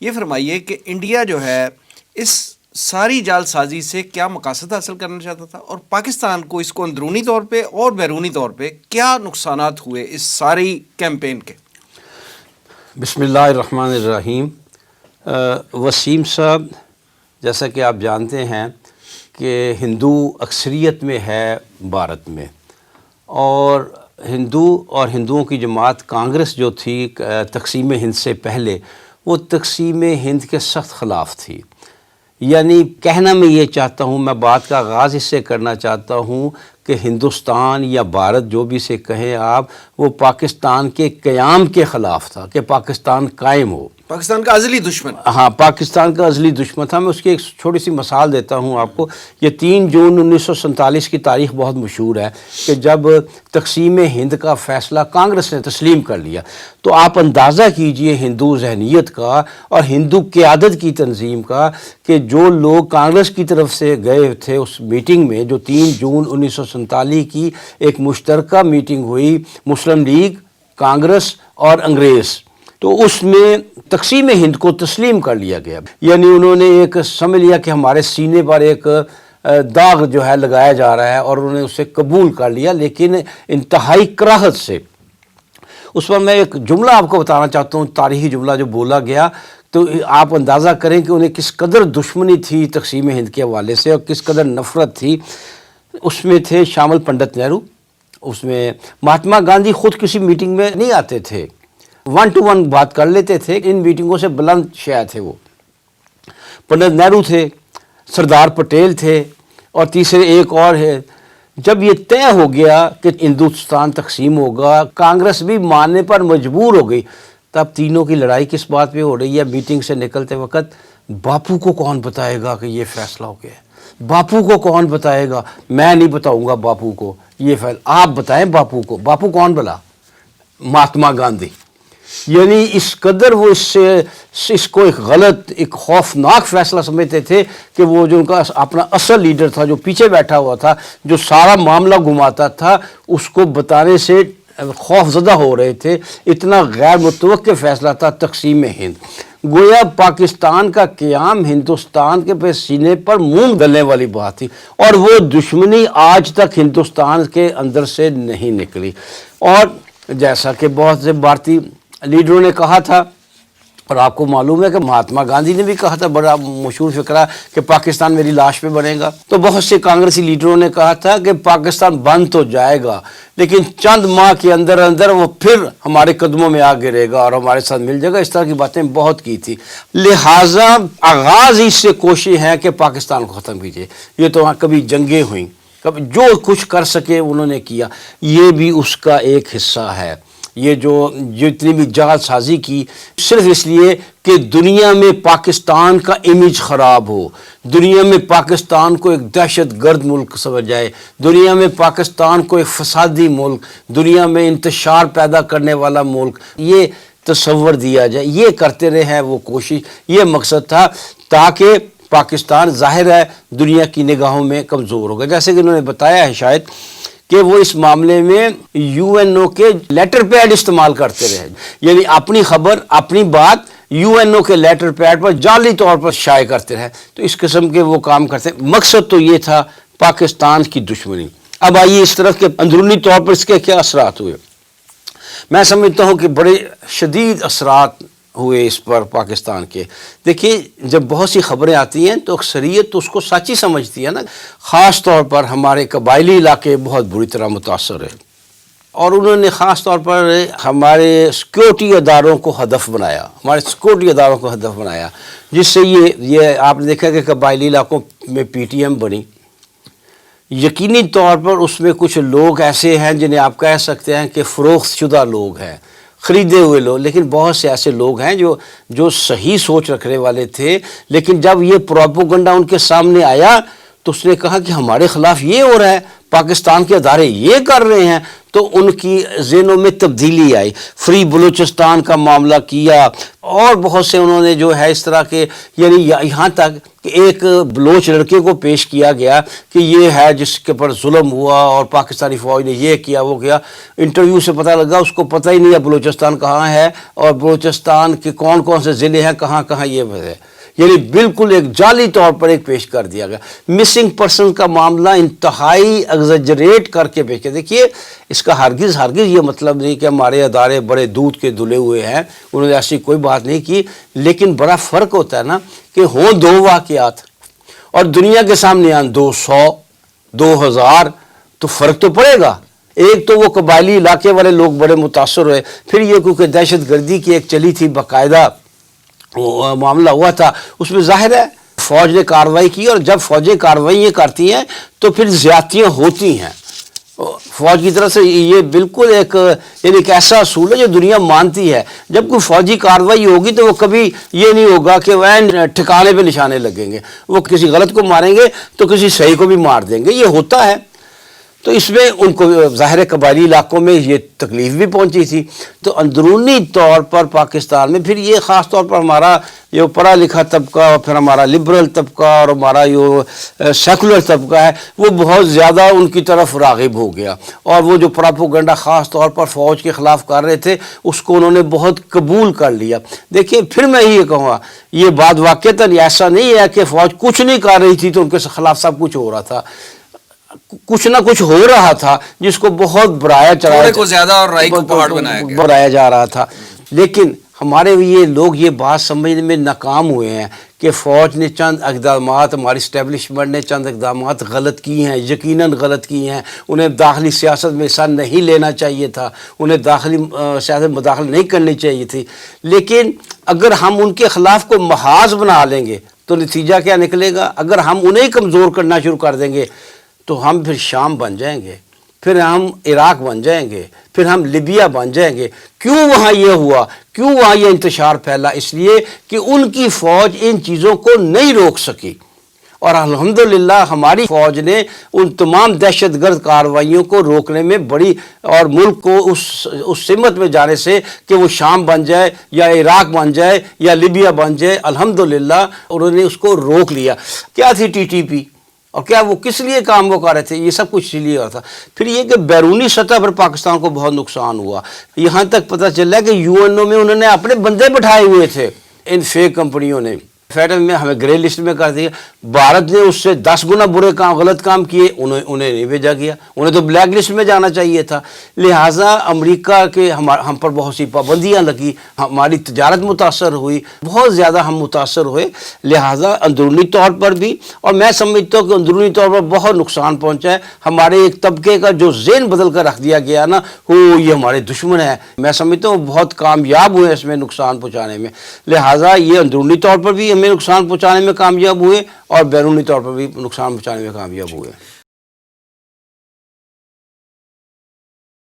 یہ فرمائیے کہ انڈیا جو ہے اس ساری جال سازی سے کیا مقاصد حاصل کرنا چاہتا تھا، اور پاکستان کو اس کو اندرونی طور پہ اور بیرونی طور پہ کیا نقصانات ہوئے اس ساری کیمپین کے؟ بسم اللہ الرحمن الرحیم۔ وسیم صاحب، جیسا کہ آپ جانتے ہیں کہ ہندو اکثریت میں ہے بھارت میں، اور ہندوؤں کی جماعت کانگریس جو تھی تقسیم ہند سے پہلے، وہ تقسیم ہند کے سخت خلاف تھی۔ یعنی کہنا میں یہ چاہتا ہوں، میں بات کا آغاز اس سے کرنا چاہتا ہوں کہ ہندوستان یا بھارت جو بھی سے کہیں آپ، وہ پاکستان کے قیام کے خلاف تھا کہ پاکستان قائم ہو۔ پاکستان کا ازلی دشمن، ہاں، پاکستان کا ازلی دشمن تھا۔ میں اس کی ایک چھوٹی سی مثال دیتا ہوں آپ کو۔ یہ 3 جون 1947 کی تاریخ بہت مشہور ہے کہ جب تقسیم ہند کا فیصلہ کانگریس نے تسلیم کر لیا، تو آپ اندازہ کیجئے ہندو ذہنیت کا اور ہندو قیادت کی تنظیم کا کہ جو لوگ کانگریس کی طرف سے گئے تھے اس میٹنگ میں، جو 3 جون 1947 کی ایک مشترکہ میٹنگ ہوئی مسلم لیگ، کانگریس اور انگریز، تو اس میں تقسیم ہند کو تسلیم کر لیا گیا۔ یعنی انہوں نے ایک سمجھ لیا کہ ہمارے سینے پر ایک داغ جو ہے لگایا جا رہا ہے، اور انہوں نے اسے قبول کر لیا، لیکن انتہائی کراہت سے۔ اس پر میں ایک جملہ آپ کو بتانا چاہتا ہوں، تاریخی جملہ جو بولا گیا، تو آپ اندازہ کریں کہ انہیں کس قدر دشمنی تھی تقسیم ہند کے حوالے سے اور کس قدر نفرت تھی۔ اس میں تھے شامل پنڈت نہرو، اس میں مہاتما گاندھی خود کسی میٹنگ میں نہیں آتے تھے، 1 to 1 بات کر لیتے تھے، ان میٹنگوں سے بلند شے تھے وہ۔ پنڈت نہرو تھے، سردار پٹیل تھے، اور تیسرے ایک اور ہے۔ جب یہ طے ہو گیا کہ ہندوستان تقسیم ہوگا، کانگریس بھی ماننے پر مجبور ہو گئی، تب تینوں کی لڑائی کس بات پہ ہو رہی ہے؟ میٹنگ سے نکلتے وقت باپو کو کون بتائے گا کہ یہ فیصلہ ہو گیا؟ باپو کو کون بتائے گا؟ میں نہیں بتاؤں گا باپو کو یہ فیصلہ، آپ بتائیں باپو کو۔ باپو کون بلا؟ مہاتما گاندھی۔ یعنی اس قدر وہ اس کو ایک غلط، ایک خوفناک فیصلہ سمجھتے تھے کہ وہ جو ان کا اپنا اصل لیڈر تھا، جو پیچھے بیٹھا ہوا تھا، جو سارا معاملہ گھماتا تھا، اس کو بتانے سے خوف زدہ ہو رہے تھے۔ اتنا غیر متوقع فیصلہ تھا تقسیم ہند۔ گویا پاکستان کا قیام ہندوستان کے سینے پر مونگ ڈلنے والی بات تھی، اور وہ دشمنی آج تک ہندوستان کے اندر سے نہیں نکلی۔ اور جیسا کہ بہت سے بھارتی لیڈروں نے کہا تھا، اور آپ کو معلوم ہے کہ مہاتما گاندھی نے بھی کہا تھا، بڑا مشہور فقرہ کہ پاکستان میری لاش پہ بنے گا۔ تو بہت سے کانگریسی لیڈروں نے کہا تھا کہ پاکستان بن تو جائے گا، لیکن چند ماہ کے اندر اندر وہ پھر ہمارے قدموں میں آ گرے گا اور ہمارے ساتھ مل جائے گا۔ اس طرح کی باتیں بہت کی تھی۔ لہٰذا آغاز اس سے کوشش ہے کہ پاکستان کو ختم کیجیے۔ یہ تو وہاں کبھی جنگیں ہوئیں، کبھی جو کچھ کر سکے انہوں نے کیا، یہ بھی اس کا ایک حصہ ہے۔ یہ جو اتنی بھی جال سازی کی، صرف اس لیے کہ دنیا میں پاکستان کا امیج خراب ہو، دنیا میں پاکستان کو ایک دہشت گرد ملک سمجھ جائے، دنیا میں پاکستان کو ایک فسادی ملک، دنیا میں انتشار پیدا کرنے والا ملک، یہ تصور دیا جائے۔ یہ کرتے رہے ہیں وہ کوشش، یہ مقصد تھا، تاکہ پاکستان ظاہر ہے دنیا کی نگاہوں میں کمزور ہوگا۔ جیسے کہ انہوں نے بتایا ہے شاید کہ وہ اس معاملے میں UN کے لیٹر پیڈ استعمال کرتے رہے، یعنی اپنی خبر، اپنی بات UN کے لیٹر پیڈ پر جعلی طور پر شائع کرتے رہے۔ تو اس قسم کے وہ کام کرتے ہیں۔ مقصد تو یہ تھا پاکستان کی دشمنی۔ اب آئیے اس طرف کے اندرونی طور پر اس کے کیا اثرات ہوئے۔ میں سمجھتا ہوں کہ بڑے شدید اثرات ہوئے اس پر پاکستان کے۔ دیکھیے، جب بہت سی خبریں آتی ہیں تو اکثریت تو اس کو سچ ہی سمجھتی ہے نا۔ خاص طور پر ہمارے قبائلی علاقے بہت بری طرح متاثر ہے، اور انہوں نے خاص طور پر ہمارے سیکورٹی اداروں کو ہدف بنایا، جس سے یہ آپ نے دیکھا کہ قبائلی علاقوں میں PTM بنی۔ یقینی طور پر اس میں کچھ لوگ ایسے ہیں جنہیں آپ کہہ سکتے ہیں کہ فروخت شدہ لوگ ہیں، خریدے ہوئے لوگ، لیکن بہت سے ایسے لوگ ہیں جو صحیح سوچ رکھنے والے تھے، لیکن جب یہ پروپیگنڈا ان کے سامنے آیا تو اس نے کہا کہ ہمارے خلاف یہ ہو رہا ہے، پاکستان کے ادارے یہ کر رہے ہیں، تو ان کی ذہنوں میں تبدیلی آئی، فری بلوچستان کا معاملہ کیا، اور بہت سے انہوں نے جو ہے اس طرح کے، یعنی یہاں تک کہ ایک بلوچ لڑکے کو پیش کیا گیا کہ یہ ہے جس کے پر ظلم ہوا اور پاکستانی فوج نے یہ کیا وہ کیا، انٹرویو سے پتہ لگا اس کو پتہ ہی نہیں ہے بلوچستان کہاں ہے اور بلوچستان کے کون کون سے ضلع ہیں، کہاں کہاں یہ ہے، یعنی بالکل ایک جعلی طور پر ایک پیش کر دیا گیا۔ مسنگ پرسن کا معاملہ انتہائی ایگزیجریٹ کر کے پیش کیا۔ دیکھیے اس کا ہرگز یہ مطلب نہیں کہ ہمارے ادارے بڑے دودھ کے دھلے ہوئے ہیں، انہوں نے ایسی کوئی بات نہیں کی، لیکن بڑا فرق ہوتا ہے نا کہ ہوں دو واقعات اور دنیا کے سامنے آن 200 2000، تو فرق تو پڑے گا۔ ایک تو وہ قبائلی علاقے والے لوگ بڑے متاثر ہوئے، پھر یہ کیونکہ دہشت گردی کی ایک چلی تھی باقاعدہ وہ معاملہ ہوا تھا، اس میں ظاہر ہے فوج نے کارروائی کی، اور جب فوجیں کارروائی کرتی ہیں تو پھر زیادتیاں ہوتی ہیں فوج کی طرف سے۔ یہ بالکل ایک یعنی ایک ایسا اصول ہے جو دنیا مانتی ہے، جب کوئی فوجی کارروائی ہوگی تو وہ کبھی یہ نہیں ہوگا کہ وہ ٹھکانے پہ نشانے لگیں گے، وہ کسی غلط کو ماریں گے تو کسی صحیح کو بھی مار دیں گے، یہ ہوتا ہے۔ تو اس میں ان کو ظاہر قبائلی علاقوں میں یہ تکلیف بھی پہنچی تھی، تو اندرونی طور پر پاکستان میں پھر یہ خاص طور پر ہمارا یہ پڑھا لکھا طبقہ اور پھر ہمارا لبرل طبقہ اور ہمارا یہ سیکولر طبقہ ہے، وہ بہت زیادہ ان کی طرف راغب ہو گیا، اور وہ جو پراپوگنڈا خاص طور پر فوج کے خلاف کر رہے تھے اس کو انہوں نے بہت قبول کر لیا۔ دیکھیے پھر میں یہ کہوں گا یہ بات واقعتاً ایسا نہیں ہے کہ فوج کچھ نہیں کر رہی تھی تو ان کے خلاف سب کچھ ہو رہا تھا، کچھ نہ کچھ ہو رہا تھا جس کو بہت برایا چڑھایا، تھوڑے کو زیادہ اور رائی کو پہاڑ بنایا گیا، برایا جا رہا تھا۔ لیکن ہمارے یہ لوگ یہ بات سمجھنے میں ناکام ہوئے ہیں کہ فوج نے چند اقدامات، ہماری اسٹیبلشمنٹ نے چند اقدامات غلط کی ہیں، یقیناً غلط کی ہیں، انہیں داخلی سیاست میں حصہ نہیں لینا چاہیے تھا، انہیں داخلی سیاست میں مداخلت نہیں کرنی چاہیے تھی، لیکن اگر ہم ان کے خلاف کوئی محاذ بنا لیں گے تو نتیجہ کیا نکلے گا؟ اگر ہم انہیں کمزور کرنا شروع کر دیں گے تو ہم پھر شام بن جائیں گے، پھر ہم عراق بن جائیں گے، پھر ہم لیبیا بن جائیں گے۔ کیوں وہاں یہ ہوا؟ کیوں وہاں یہ انتشار پھیلا؟ اس لیے کہ ان کی فوج ان چیزوں کو نہیں روک سکی، اور الحمدللہ ہماری فوج نے ان تمام دہشت گرد کارروائیوں کو روکنے میں بڑی، اور ملک کو اس سمت میں جانے سے کہ وہ شام بن جائے یا عراق بن جائے یا لیبیا بن جائے، الحمدللہ انہوں نے اس کو روک لیا۔ کیا تھی ٹی ٹی پی اور کیا وہ کس لیے کام وہ کر رہے تھے؟ یہ سب کچھ اسی لیے ہو رہا تھا۔ پھر یہ کہ بیرونی سطح پر پاکستان کو بہت نقصان ہوا، یہاں تک پتہ چلا کہ یو این او میں انہوں نے اپنے بندے بٹھائے ہوئے تھے ان فیک کمپنیوں نے، فیڈرل میں ہمیں گرے لسٹ میں کر دیا۔ بھارت نے اس سے 10 گنا برے کام، غلط کام کیے، انہیں نہیں بھیجا گیا، انہیں تو بلیک لسٹ میں جانا چاہیے تھا۔ لہٰذا امریکہ کے ہم پر بہت سی پابندیاں لگی، ہماری تجارت متاثر ہوئی، بہت زیادہ ہم متاثر ہوئے۔ لہٰذا اندرونی طور پر بھی، اور میں سمجھتا ہوں کہ اندرونی طور پر بہت نقصان پہنچا ہے ہمارے ایک طبقے کا، جو ذہن بدل کر رکھ دیا گیا نا، یہ ہمارے دشمن ہے، میں سمجھتا ہوں بہت کامیاب ہوئے اس میں نقصان پہنچانے میں۔ لہٰذا یہ اندرونی طور پر بھی ہمیں نقصان پہنچانے میں کامیاب ہوئے اور بیرونی طور پر بھی نقصان پہنچانے میں کامیاب ہوئے۔